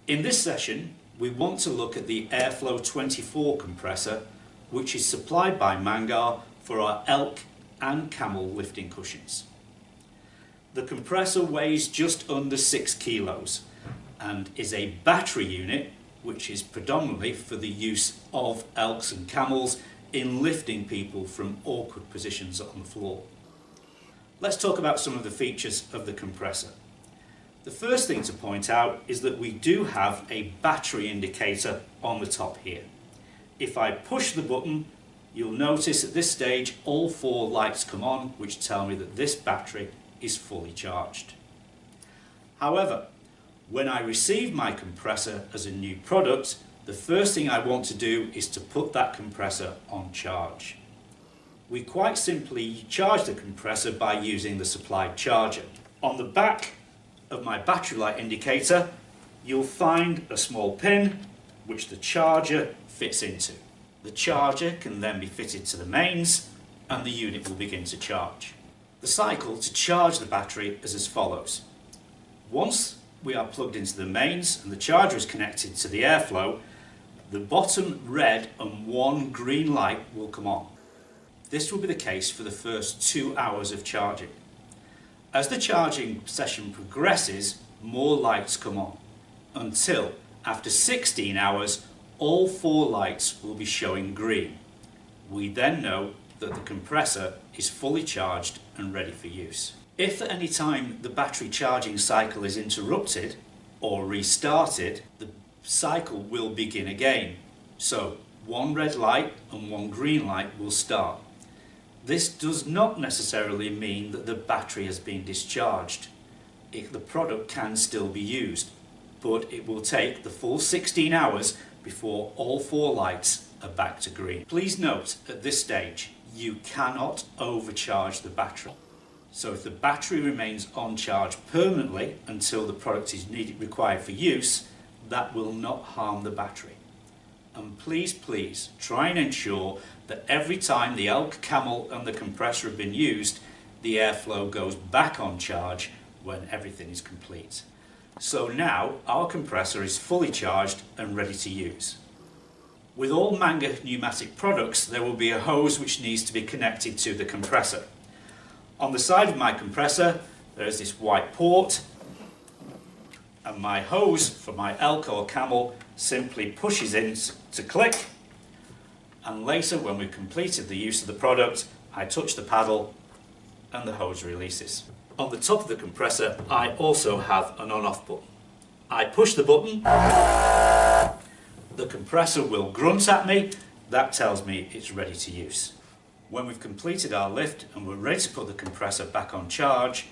In this session, we want to look at the AirFlo 24 compressor, which is supplied by Mangar for our elk and camel lifting cushions. The compressor weighs just under 6 kilos and is a battery unit which is predominantly for the use of elks and camels in lifting people from awkward positions on the floor. Let's talk about some of the features of the compressor. The first thing to point out is that we do have a battery indicator on the top here. If I push the button, you'll notice at this stage all 4 lights come on, which tell me that this battery is fully charged. However, when I receive my compressor as a new product, the first thing I want to do is to put that compressor on charge. We quite simply charge the compressor by using the supplied charger. On the back of my battery light indicator, you'll find a small pin which the charger fits into. The charger can then be fitted to the mains and the unit will begin to charge. The cycle to charge the battery is as follows. Once we are plugged into the mains and the charger is connected to the AirFlo, the bottom red and 1 green light will come on. This will be the case for the first 2 hours of charging. As the charging session progresses, more lights come on, until after 16 hours all 4 lights will be showing green. We then know that the compressor is fully charged and ready for use. If at any time the battery charging cycle is interrupted or restarted, the cycle will begin again. So 1 red light and 1 green light will start. This does not necessarily mean that the battery has been discharged. The product can still be used, but it will take the full 16 hours before all 4 lights are back to green. Please note at this stage you cannot overcharge the battery. So if the battery remains on charge permanently until the product is required for use, that will not harm the battery. And please try and ensure that every time the elk, camel and the compressor have been used, the AirFlo goes back on charge when everything is complete. So now our compressor is fully charged and ready to use. With all Mangar pneumatic products, there will be a hose which needs to be connected to the compressor. On the side of my compressor there is this white port, and my hose for my elk or camel simply pushes in to click, and later when we've completed the use of the product I touch the paddle and the hose releases. On the top of the compressor I also have an on-off button. I push the button, the compressor will grunt at me, that tells me it's ready to use. When we've completed our lift and we're ready to put the compressor back on charge,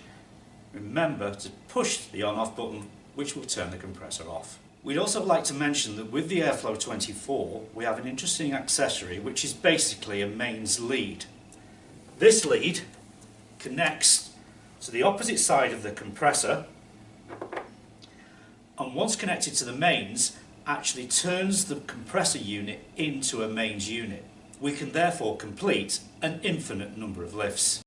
remember to push the on-off button, which will turn the compressor off. We'd also like to mention that with the AirFlo 24 we have an interesting accessory which is basically a mains lead. This lead connects to the opposite side of the compressor, and once connected to the mains actually turns the compressor unit into a mains unit. We can therefore complete an infinite number of lifts.